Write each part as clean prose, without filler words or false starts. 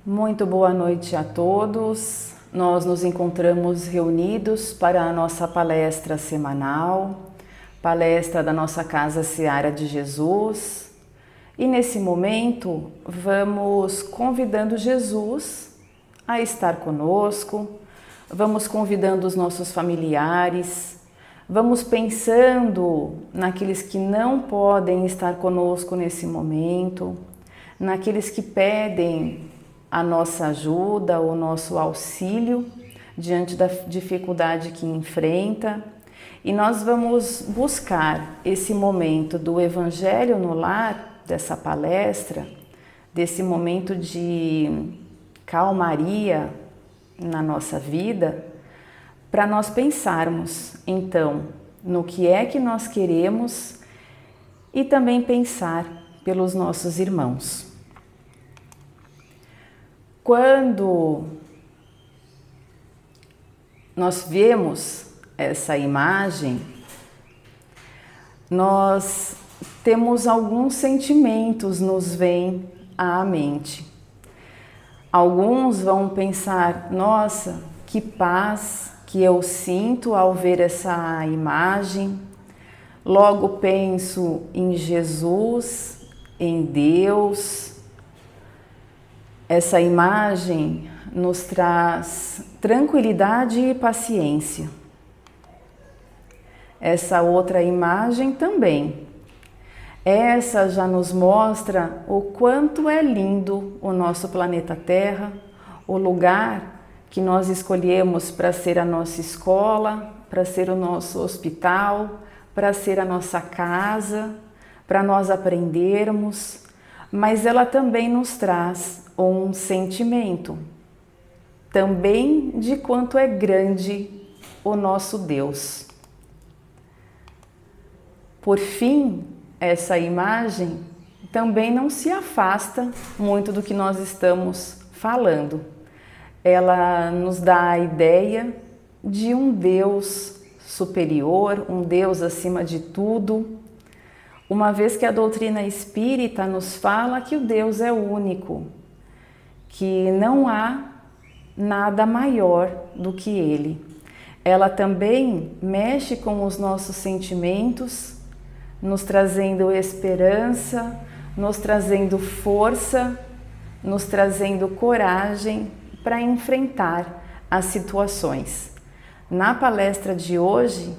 Muito boa noite a todos. Nós nos encontramos reunidos para a nossa palestra semanal, palestra da nossa Casa Seara de Jesus. E nesse momento vamos convidando Jesus a estar conosco, vamos convidando os nossos familiares, vamos pensando naqueles que não podem estar conosco nesse momento, naqueles que pedem a nossa ajuda, o nosso auxílio diante da dificuldade que enfrenta. E nós vamos buscar esse momento do Evangelho no Lar, dessa palestra, desse momento de calmaria na nossa vida, para nós pensarmos, então, no que é que nós queremos e também pensar pelos nossos irmãos. Quando nós vemos essa imagem, nós temos alguns sentimentos nos vêm à mente. Alguns vão pensar, nossa, que paz que eu sinto ao ver essa imagem. Logo penso em Jesus, em Deus. Essa imagem nos traz tranquilidade e paciência. Essa outra imagem também. Essa já nos mostra o quanto é lindo o nosso planeta Terra, o lugar que nós escolhemos para ser a nossa escola, para ser o nosso hospital, para ser a nossa casa, para nós aprendermos, mas ela também nos traz um sentimento, também de quanto é grande o nosso Deus. Por fim, essa imagem também não se afasta muito do que nós estamos falando. Ela nos dá a ideia de um Deus superior, um Deus acima de tudo, uma vez que a doutrina espírita nos fala que o Deus é único, que não há nada maior do que Ele. Ela também mexe com os nossos sentimentos, nos trazendo esperança, nos trazendo força, nos trazendo coragem para enfrentar as situações. Na palestra de hoje,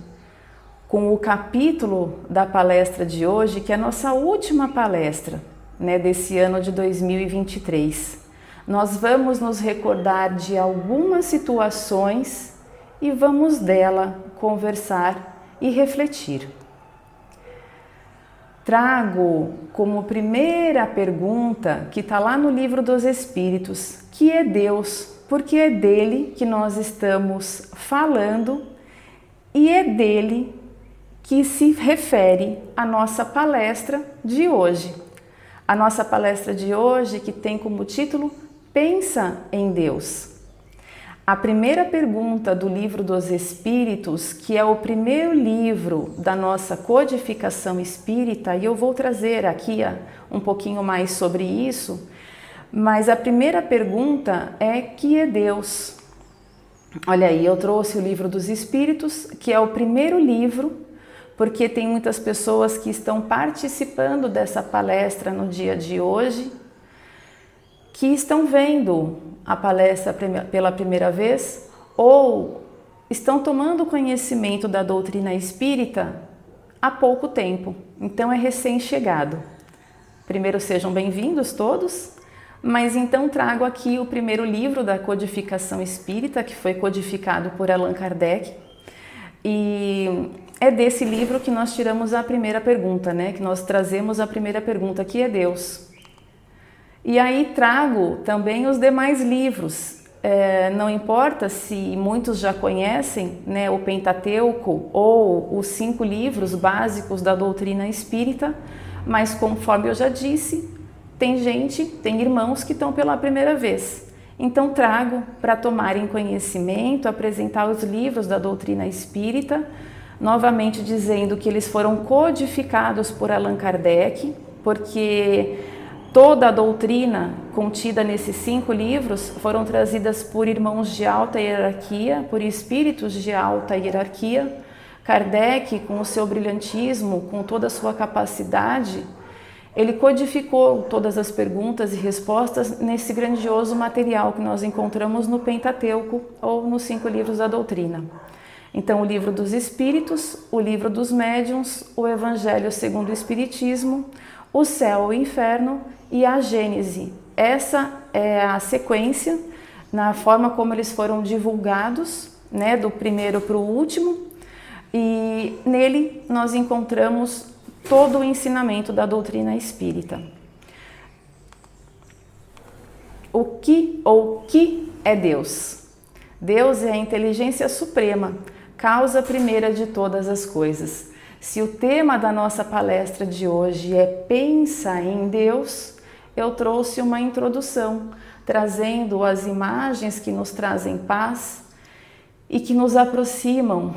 com o capítulo da palestra de hoje, que é a nossa última palestra, desse ano de 2023, nós vamos nos recordar de algumas situações e vamos dela conversar e refletir. Trago como primeira pergunta, que está lá no Livro dos Espíritos, que é Deus, porque é dele que nós estamos falando e é dele que se refere a nossa palestra de hoje. A nossa palestra de hoje, que tem como título Pensa em Deus. A primeira pergunta do Livro dos Espíritos, que é o primeiro livro da nossa codificação espírita, e eu vou trazer aqui um pouquinho mais sobre isso, mas a primeira pergunta é: que é Deus? Olha aí, eu trouxe o Livro dos Espíritos, que é o primeiro livro, porque tem muitas pessoas que estão participando dessa palestra no dia de hoje, que estão vendo a palestra pela primeira vez ou estão tomando conhecimento da doutrina espírita há pouco tempo, então é recém-chegado. Primeiro, sejam bem-vindos todos, mas então trago aqui o primeiro livro da codificação espírita, que foi codificado por Allan Kardec, e é desse livro que nós tiramos a primeira pergunta, que nós trazemos a primeira pergunta, que é Deus. E aí trago também os demais livros, não importa se muitos já conhecem o Pentateuco ou os 5 livros básicos da doutrina espírita, mas conforme eu já disse, tem irmãos que estão pela primeira vez. Então trago para tomarem conhecimento, apresentar os livros da doutrina espírita, novamente dizendo que eles foram codificados por Allan Kardec, porque Toda a doutrina contida nesses 5 livros foram trazidas por irmãos de alta hierarquia, por espíritos de alta hierarquia. Kardec, com o seu brilhantismo, com toda a sua capacidade, ele codificou todas as perguntas e respostas nesse grandioso material que nós encontramos no Pentateuco ou nos 5 livros da doutrina. Então, o livro dos Espíritos, o livro dos Médiuns, o Evangelho segundo o Espiritismo, o Céu, o Inferno e a Gênese. Essa é a sequência, na forma como eles foram divulgados, né, do primeiro para o último, e nele nós encontramos todo o ensinamento da doutrina espírita. O que é Deus? Deus é a inteligência suprema, causa primeira de todas as coisas. Se o tema da nossa palestra de hoje é Pensa em Deus, eu trouxe uma introdução, trazendo as imagens que nos trazem paz e que nos aproximam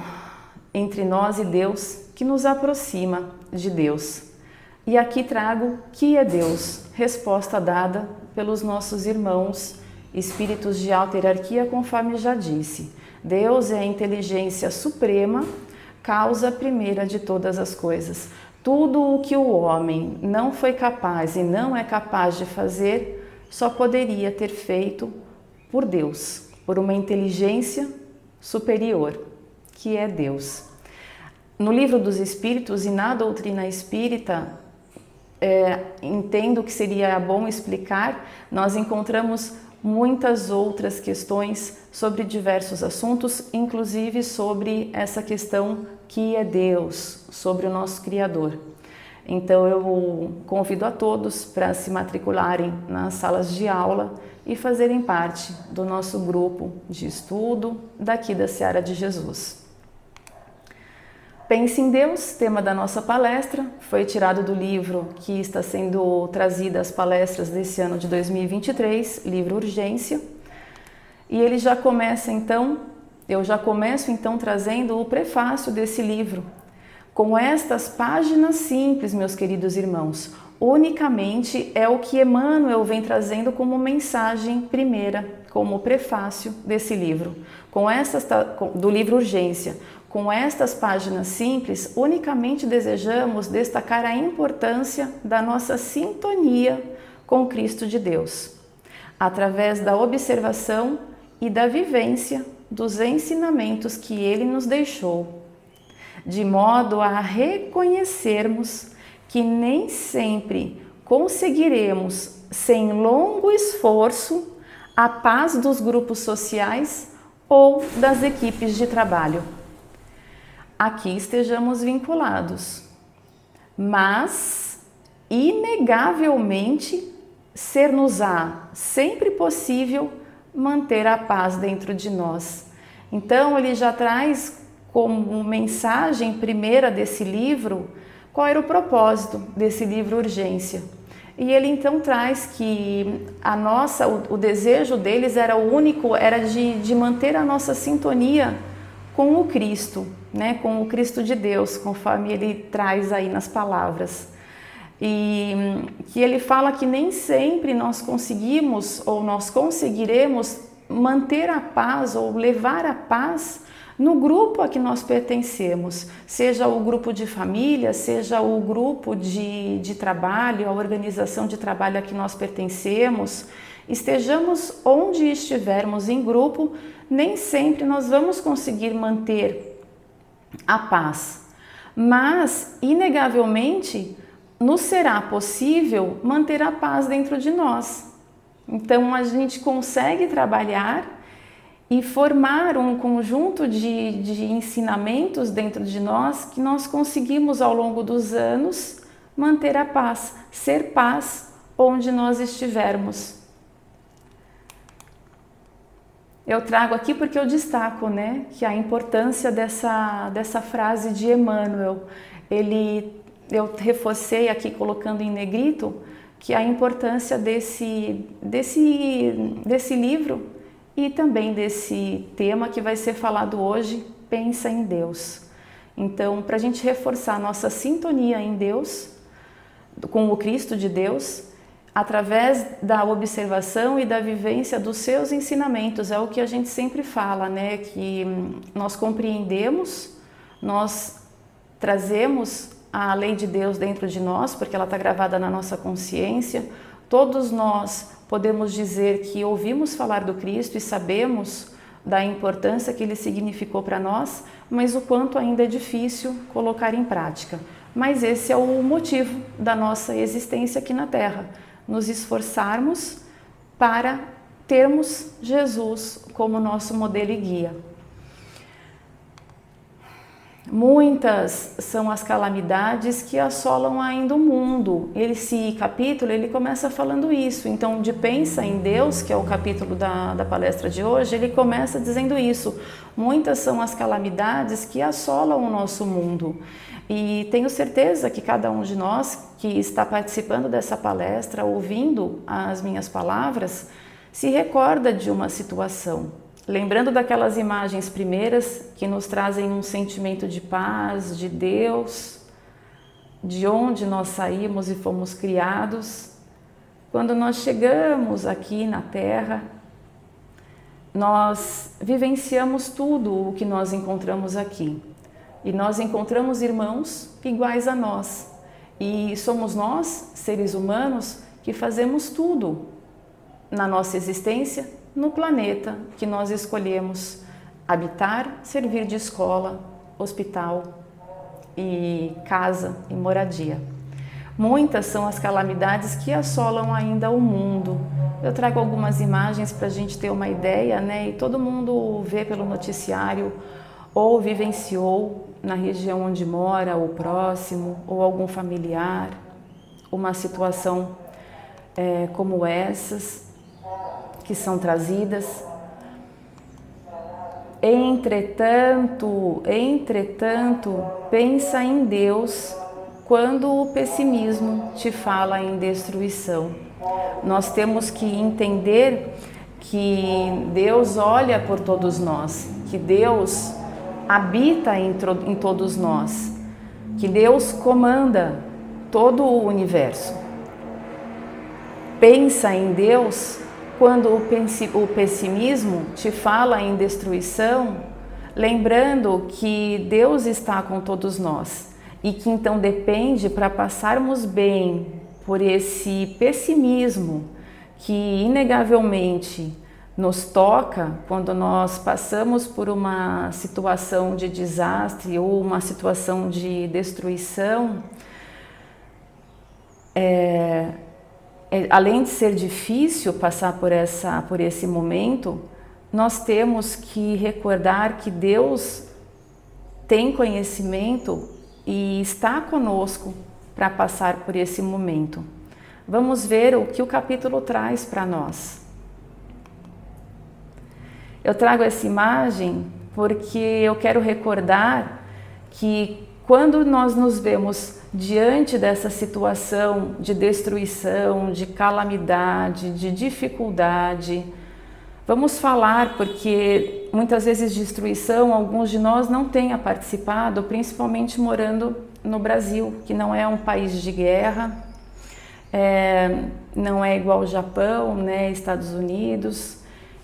entre nós e Deus, que nos aproxima de Deus. E aqui trago que é Deus, resposta dada pelos nossos irmãos, espíritos de alta hierarquia, conforme já disse. Deus é a inteligência suprema, causa primeira de todas as coisas. Tudo o que o homem não foi capaz e não é capaz de fazer, só poderia ter feito por Deus, por uma inteligência superior, que é Deus. No livro dos Espíritos e na doutrina espírita, entendo que seria bom explicar, nós encontramos muitas outras questões sobre diversos assuntos, inclusive sobre essa questão que é Deus, sobre o nosso Criador. Então eu convido a todos para se matricularem nas salas de aula e fazerem parte do nosso grupo de estudo daqui da Seara de Jesus. Pense em Deus, tema da nossa palestra, foi tirado do livro que está sendo trazido às palestras desse ano de 2023, livro Urgência. E ele já começa então, eu já começo então trazendo o prefácio desse livro, com estas páginas simples, meus queridos irmãos. Unicamente é o que Emmanuel vem trazendo como mensagem primeira, como prefácio desse livro, do livro Urgência. Com estas páginas simples, unicamente desejamos destacar a importância da nossa sintonia com Cristo de Deus, através da observação e da vivência dos ensinamentos que Ele nos deixou, de modo a reconhecermos que nem sempre conseguiremos, sem longo esforço, a paz dos grupos sociais ou das equipes de trabalho. Aqui estejamos vinculados, mas inegavelmente ser-nos-á sempre possível manter a paz dentro de nós. Então ele já traz como mensagem primeira desse livro qual era o propósito desse livro Urgência. E ele então traz que o desejo deles era único, era de manter a nossa sintonia com o Cristo, né, com o Cristo de Deus, conforme ele traz aí nas palavras. E que ele fala que nem sempre nós conseguimos ou nós conseguiremos manter a paz ou levar a paz no grupo a que nós pertencemos, seja o grupo de família, seja o grupo de trabalho, a organização de trabalho a que nós pertencemos, estejamos onde estivermos em grupo, nem sempre nós vamos conseguir manter a paz, mas inegavelmente nos será possível manter a paz dentro de nós. Então a gente consegue trabalhar e formar um conjunto de ensinamentos dentro de nós que nós conseguimos ao longo dos anos manter a paz, ser paz onde nós estivermos. Eu trago aqui porque eu destaco, né, que a importância dessa frase de Emmanuel. Eu reforcei aqui colocando em negrito que a importância desse livro e também desse tema que vai ser falado hoje, Pensa em Deus. Então, para a gente reforçar a nossa sintonia em Deus, com o Cristo de Deus, através da observação e da vivência dos seus ensinamentos. É o que a gente sempre fala, né? Que nós compreendemos, nós trazemos a lei de Deus dentro de nós, porque ela está gravada na nossa consciência. Todos nós podemos dizer que ouvimos falar do Cristo e sabemos da importância que ele significou para nós, mas o quanto ainda é difícil colocar em prática. Mas esse é o motivo da nossa existência aqui na Terra, nos esforçarmos para termos Jesus como nosso modelo e guia. Muitas são as calamidades que assolam ainda o mundo. Esse capítulo, ele começa falando isso. Então, de Pensa em Deus, que é o capítulo da palestra de hoje, ele começa dizendo isso. Muitas são as calamidades que assolam o nosso mundo. E tenho certeza que cada um de nós que está participando dessa palestra, ouvindo as minhas palavras, se recorda de uma situação. Lembrando daquelas imagens primeiras que nos trazem um sentimento de paz, de Deus, de onde nós saímos e fomos criados. Quando nós chegamos aqui na Terra, nós vivenciamos tudo o que nós encontramos aqui. E nós encontramos irmãos iguais a nós. E somos nós, seres humanos, que fazemos tudo na nossa existência, no planeta que nós escolhemos habitar, servir de escola, hospital e casa e moradia. Muitas são as calamidades que assolam ainda o mundo. Eu trago algumas imagens para a gente ter uma ideia, né? E todo mundo vê pelo noticiário ou vivenciou na região onde mora, ou próximo, ou algum familiar, uma situação como essas que são trazidas. Entretanto, pensa em Deus quando o pessimismo te fala em destruição. Nós temos que entender que Deus olha por todos nós, que Deus habita em todos nós, que Deus comanda todo o universo. Pensa em Deus quando o pessimismo te fala em destruição, lembrando que Deus está com todos nós e que então depende para passarmos bem por esse pessimismo que inegavelmente nos toca quando nós passamos por uma situação de desastre ou uma situação de destruição. Além de ser difícil passar por esse momento, nós temos que recordar que Deus tem conhecimento e está conosco para passar por esse momento. Vamos ver o que o capítulo traz para nós. Eu trago essa imagem porque eu quero recordar que quando nós nos vemos diante dessa situação de destruição, de calamidade, de dificuldade, vamos falar porque muitas vezes destruição, alguns de nós não tenham participado, principalmente morando no Brasil, que não é um país de guerra, não é igual ao Japão, né, Estados Unidos,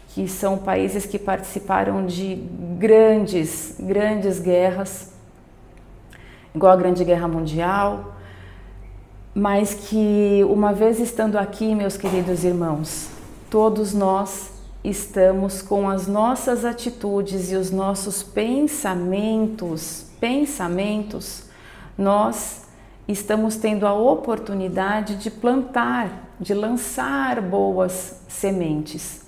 que são países que participaram de grandes guerras, igual a Grande Guerra Mundial, mas que uma vez estando aqui, meus queridos irmãos, todos nós estamos com as nossas atitudes e os nossos pensamentos, nós estamos tendo a oportunidade de plantar, de lançar boas sementes.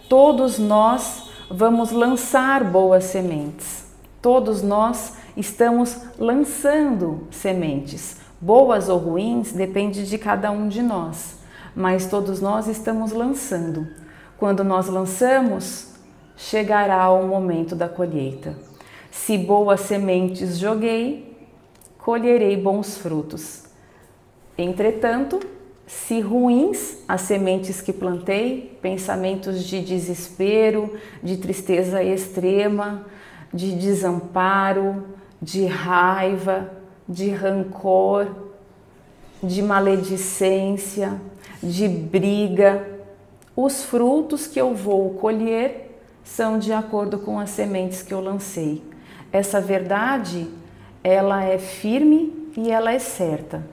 Todos nós vamos lançar boas sementes. Todos nós estamos lançando sementes. Boas ou ruins, depende de cada um de nós. Mas todos nós estamos lançando. Quando nós lançamos, chegará o momento da colheita. Se boas sementes joguei, colherei bons frutos. Entretanto, se ruins as sementes que plantei, pensamentos de desespero, de tristeza extrema, de desamparo, de raiva, de rancor, de maledicência, de briga. Os frutos que eu vou colher são de acordo com as sementes que eu lancei. Essa verdade, ela é firme e ela é certa,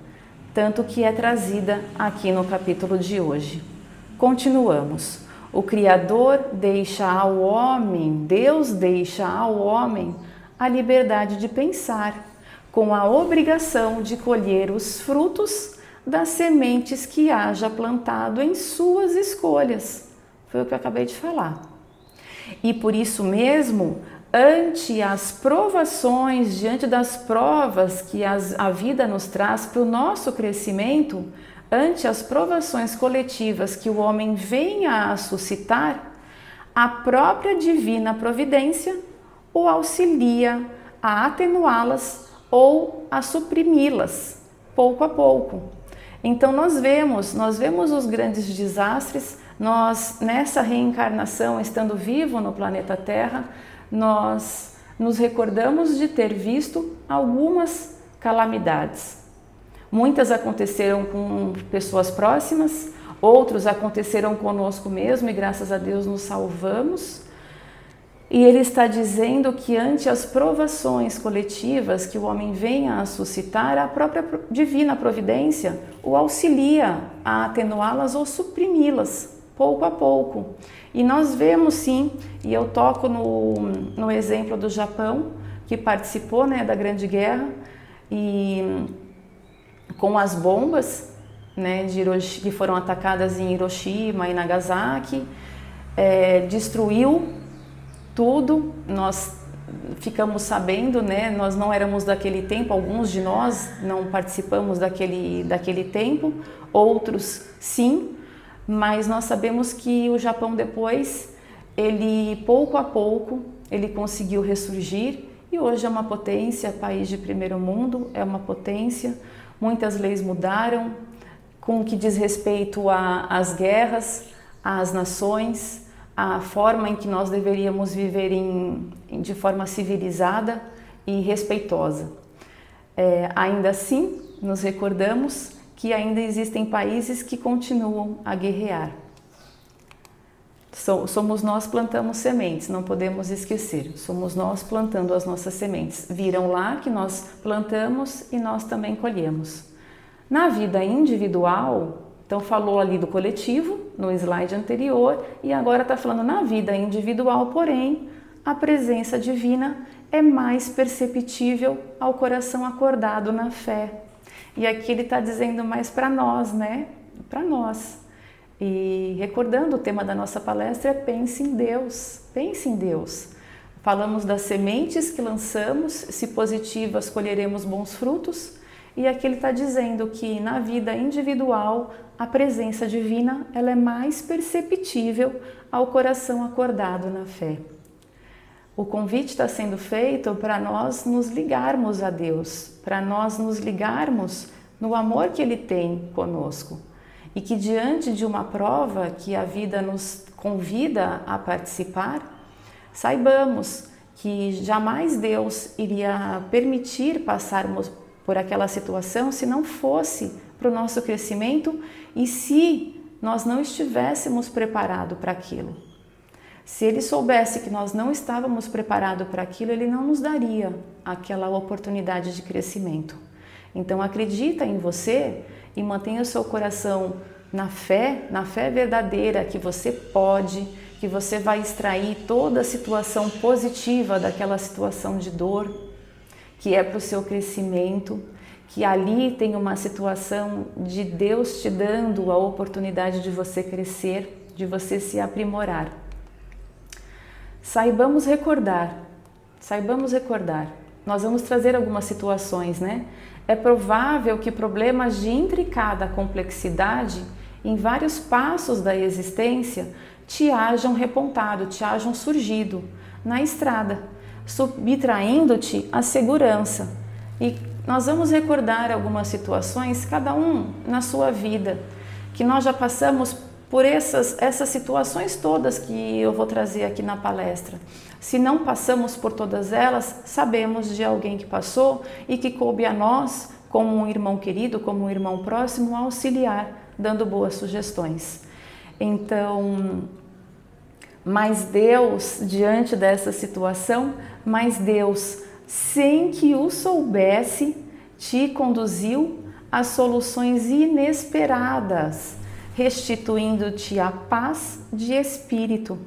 tanto que é trazida aqui no capítulo de hoje. Continuamos. O Criador deixa ao homem, Deus deixa ao homem a liberdade de pensar, com a obrigação de colher os frutos das sementes que haja plantado em suas escolhas. Foi o que eu acabei de falar. E por isso mesmo, ante as provações, diante das provas que a vida nos traz para o nosso crescimento, ante as provações coletivas que o homem venha a suscitar, a própria divina providência o auxilia a atenuá-las ou a suprimi-las, pouco a pouco. Então nós vemos os grandes desastres, nós nessa reencarnação, estando vivo no planeta Terra, nós nos recordamos de ter visto algumas calamidades. Muitas aconteceram com pessoas próximas, outros aconteceram conosco mesmo e graças a Deus nos salvamos. E ele está dizendo que ante as provações coletivas que o homem venha a suscitar, a própria divina providência o auxilia a atenuá-las ou suprimi-las, pouco a pouco. E nós vemos sim, e eu toco no exemplo do Japão, que participou, né, da Grande Guerra, e com as bombas, né, que foram atacadas em Hiroshima e Nagasaki, destruiu tudo. Nós ficamos sabendo, né, nós não éramos daquele tempo, alguns de nós não participamos daquele tempo, outros sim, mas nós sabemos que o Japão depois, ele pouco a pouco, ele conseguiu ressurgir e hoje é uma potência, país de primeiro mundo, é uma potência. Muitas leis mudaram com o que diz respeito às guerras, às nações, a forma em que nós deveríamos viver de forma civilizada e respeitosa. Ainda assim, nos recordamos que ainda existem países que continuam a guerrear. Somos nós plantamos sementes, não podemos esquecer. Somos nós plantando as nossas sementes. Viram lá que nós plantamos e nós também colhemos. Na vida individual, então falou ali do coletivo, no slide anterior, e agora está falando na vida individual, porém, a presença divina é mais perceptível ao coração acordado na fé. E aqui ele está dizendo mais para nós, né? Para nós. E recordando, o tema da nossa palestra é pense em Deus, pense em Deus. Falamos das sementes que lançamos, se positivas colheremos bons frutos, e aqui ele está dizendo que na vida individual a presença divina ela é mais perceptível ao coração acordado na fé. O convite está sendo feito para nós nos ligarmos a Deus, para nós nos ligarmos no amor que Ele tem conosco. E que diante de uma prova que a vida nos convida a participar, saibamos que jamais Deus iria permitir passarmos por aquela situação se não fosse para o nosso crescimento e se nós não estivéssemos preparados para aquilo. Se Ele soubesse que nós não estávamos preparados para aquilo, Ele não nos daria aquela oportunidade de crescimento. Então acredita em você e mantenha o seu coração na fé verdadeira que você pode, que você vai extrair toda a situação positiva daquela situação de dor, que é para o seu crescimento, que ali tem uma situação de Deus te dando a oportunidade de você crescer, de você se aprimorar. Saibamos recordar. Nós vamos trazer algumas situações, né? É provável que problemas de intricada complexidade em vários passos da existência te hajam repontado, te hajam surgido na estrada, subtraindo-te a segurança. E nós vamos recordar algumas situações, cada um na sua vida, que nós já passamos por essas situações todas que eu vou trazer aqui na palestra. Se não passamos por todas elas, sabemos de alguém que passou e que coube a nós, como um irmão querido, como um irmão próximo, auxiliar dando boas sugestões. Então, mas Deus, diante dessa situação, mas Deus, sem que o soubesse, te conduziu a soluções inesperadas, restituindo-te a paz de espírito.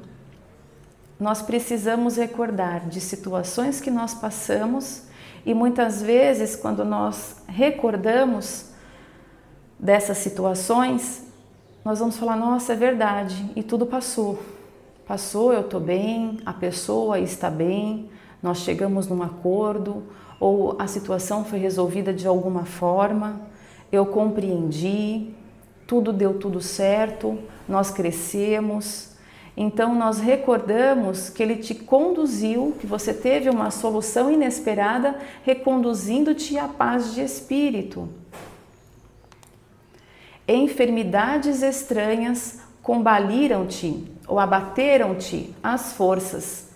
Nós precisamos recordar de situações que nós passamos e muitas vezes, quando nós recordamos dessas situações, nós vamos falar, nossa, é verdade, e tudo passou. Passou, eu estou bem, a pessoa está bem, nós chegamos num acordo, ou a situação foi resolvida de alguma forma, eu compreendi, tudo deu tudo certo, nós crescemos. Então nós recordamos que Ele te conduziu, que você teve uma solução inesperada, reconduzindo-te à paz de espírito. Enfermidades estranhas combaliram-te ou abateram-te as forças.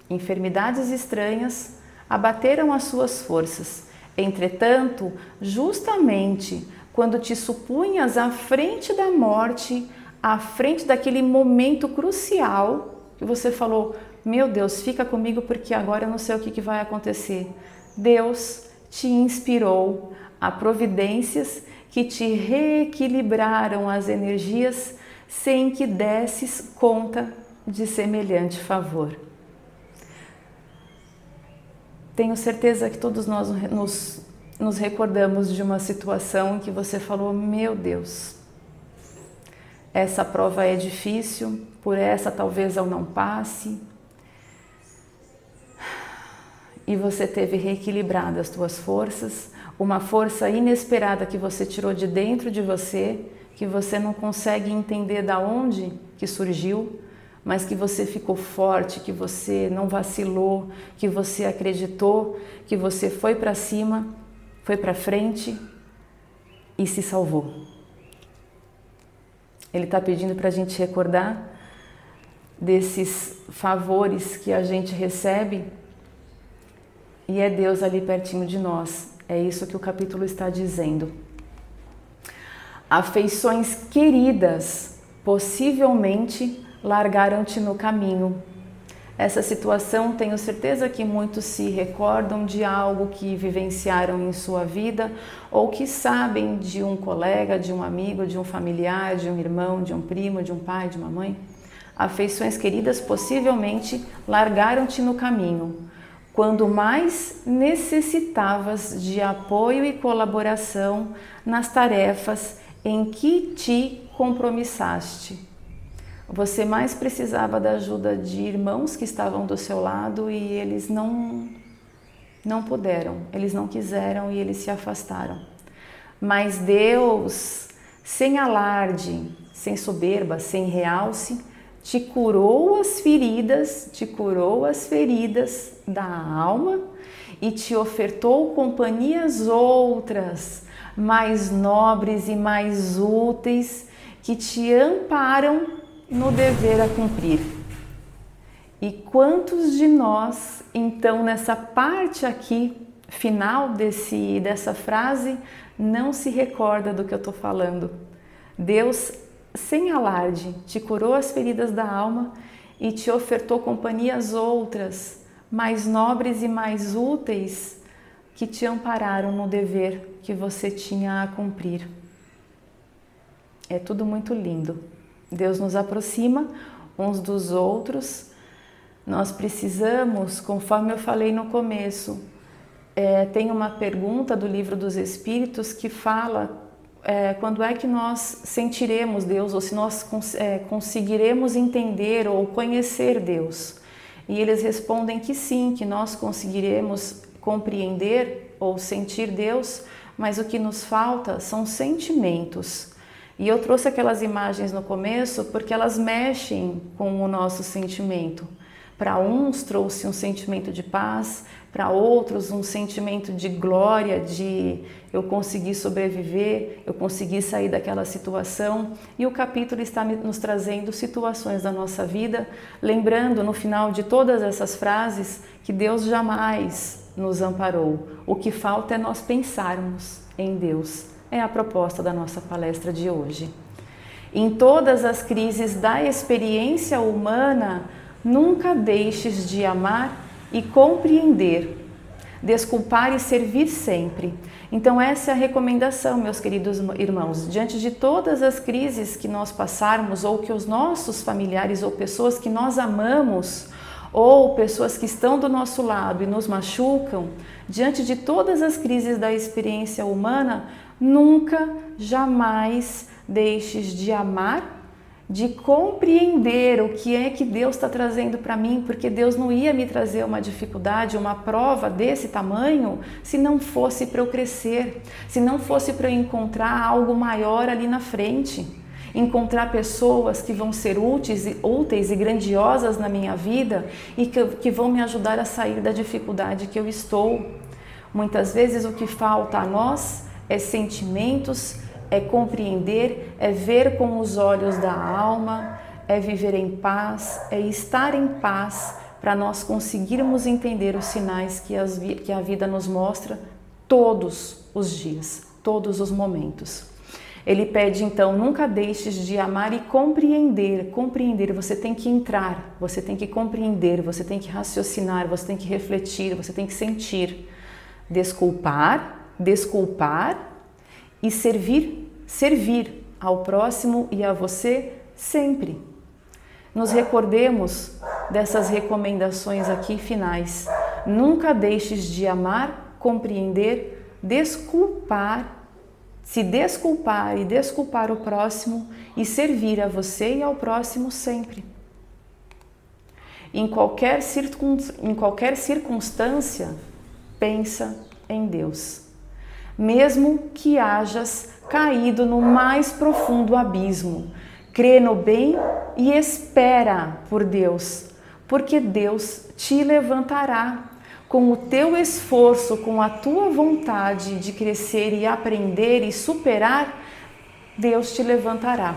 Enfermidades estranhas abateram as suas forças. Entretanto, justamente quando te supunhas à frente da morte, à frente daquele momento crucial, que você falou, meu Deus, fica comigo porque agora eu não sei o que vai acontecer. Deus te inspirou a providências que te reequilibraram as energias sem que desses conta de semelhante favor. Tenho certeza que todos nós nos recordamos de uma situação em que você falou, meu Deus, essa prova é difícil, por essa talvez eu não passe. E você teve reequilibrado as tuas forças, uma força inesperada que você tirou de dentro de você, que você não consegue entender da onde que surgiu, mas que você ficou forte, que você não vacilou, que você acreditou, que você foi para cima, foi para frente e se salvou. Ele está pedindo para a gente recordar desses favores que a gente recebe e é Deus ali pertinho de nós. É isso que o capítulo está dizendo. Afeições queridas possivelmente largaram-te no caminho. Essa situação, tenho certeza que muitos se recordam de algo que vivenciaram em sua vida ou que sabem de um colega, de um amigo, de um familiar, de um irmão, de um primo, de um pai, de uma mãe. Afeições queridas possivelmente largaram-te no caminho, quando mais necessitavas de apoio e colaboração nas tarefas em que te compromissaste. Você mais precisava da ajuda de irmãos que estavam do seu lado e eles não puderam, eles não quiseram e eles se afastaram. Mas Deus, sem alarde, sem soberba, sem realce, te curou as feridas da alma e te ofertou companhias outras, mais nobres e mais úteis, que te amparam no dever a cumprir. E quantos de nós, então, nessa parte aqui, final dessa frase, não se recorda do que eu estou falando? Deus, sem alarde, te curou as feridas da alma e te ofertou companhias outras, mais nobres e mais úteis, que te ampararam no dever que você tinha a cumprir. É tudo muito lindo. Deus nos aproxima uns dos outros. Nós precisamos, conforme eu falei no começo, tem uma pergunta do Livro dos Espíritos que fala quando é que nós sentiremos Deus ou se nós conseguiremos entender ou conhecer Deus. E eles respondem que sim, que nós conseguiremos compreender ou sentir Deus, mas o que nos falta são sentimentos. E eu trouxe aquelas imagens no começo porque elas mexem com o nosso sentimento. Para uns trouxe um sentimento de paz, para outros um sentimento de glória, de eu consegui sobreviver, eu consegui sair daquela situação. E o capítulo está nos trazendo situações da nossa vida, lembrando no final de todas essas frases que Deus jamais nos amparou. O que falta é nós pensarmos em Deus. é a proposta da nossa palestra de hoje. Em todas as crises da experiência humana, nunca deixes de amar e compreender, desculpar e servir sempre. Então essa é a recomendação, meus queridos irmãos, diante de todas as crises que nós passarmos, ou que os nossos familiares ou pessoas que nós amamos, ou pessoas que estão do nosso lado e nos machucam, diante de todas as crises da experiência humana, nunca, jamais deixes de amar, de compreender o que é que Deus está trazendo para mim, porque Deus não ia me trazer uma dificuldade, uma prova desse tamanho, se não fosse para eu crescer, se não fosse para eu encontrar algo maior ali na frente, encontrar pessoas que vão ser úteis e grandiosas na minha vida e que vão me ajudar a sair da dificuldade que eu estou. Muitas vezes o que falta a nós é sentimentos, é compreender, é ver com os olhos da alma, é viver em paz, é estar em paz para nós conseguirmos entender os sinais que a vida nos mostra todos os dias, todos os momentos. Ele pede então, nunca deixes de amar e compreender. Compreender, você tem que entrar, você tem que compreender, você tem que raciocinar, você tem que refletir, você tem que sentir. Desculpar e servir ao próximo e a você sempre. Nos recordemos dessas recomendações aqui finais. Nunca deixes de amar, compreender, se desculpar e desculpar o próximo e servir a você e ao próximo sempre. Em qualquer circunstância, pensa em Deus. Mesmo que hajas caído no mais profundo abismo, crê no bem e espera por Deus, porque Deus te levantará. Com o teu esforço, com a tua vontade de crescer e aprender e superar, Deus te levantará.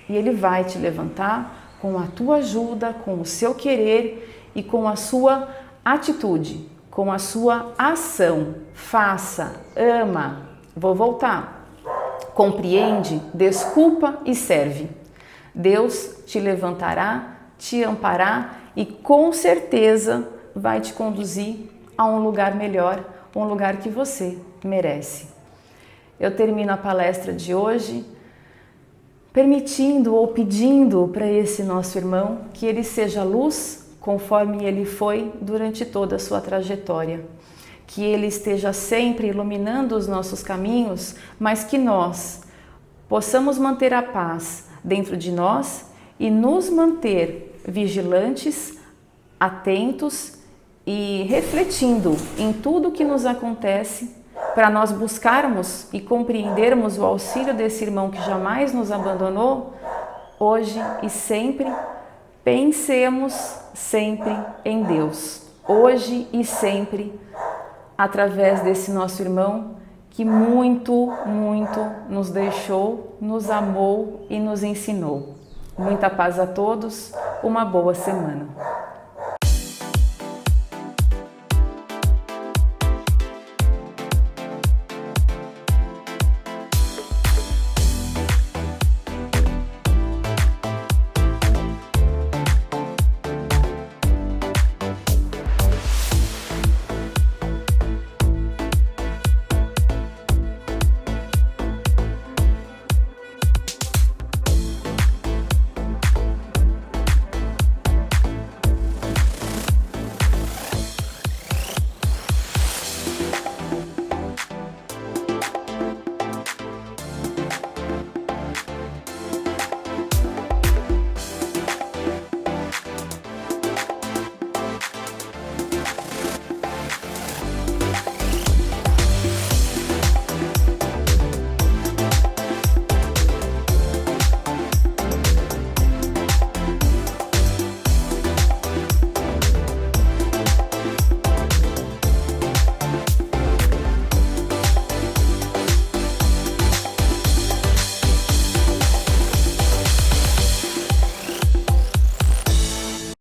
E Ele vai te levantar com a tua ajuda, com o seu querer e com a sua atitude, com a sua ação. Faça, ama, vou voltar, compreende, desculpa e serve. Deus te levantará, te amparará e com certeza vai te conduzir a um lugar melhor, um lugar que você merece. Eu termino a palestra de hoje permitindo ou pedindo para esse nosso irmão que ele seja luz conforme ele foi durante toda a sua trajetória. Que ele esteja sempre iluminando os nossos caminhos, mas que nós possamos manter a paz dentro de nós e nos manter vigilantes, atentos e refletindo em tudo o que nos acontece para nós buscarmos e compreendermos o auxílio desse irmão que jamais nos abandonou, hoje e sempre. Pensemos sempre em Deus, hoje e sempre, através desse nosso irmão que muito, muito nos deixou, nos amou e nos ensinou. Muita paz a todos, uma boa semana.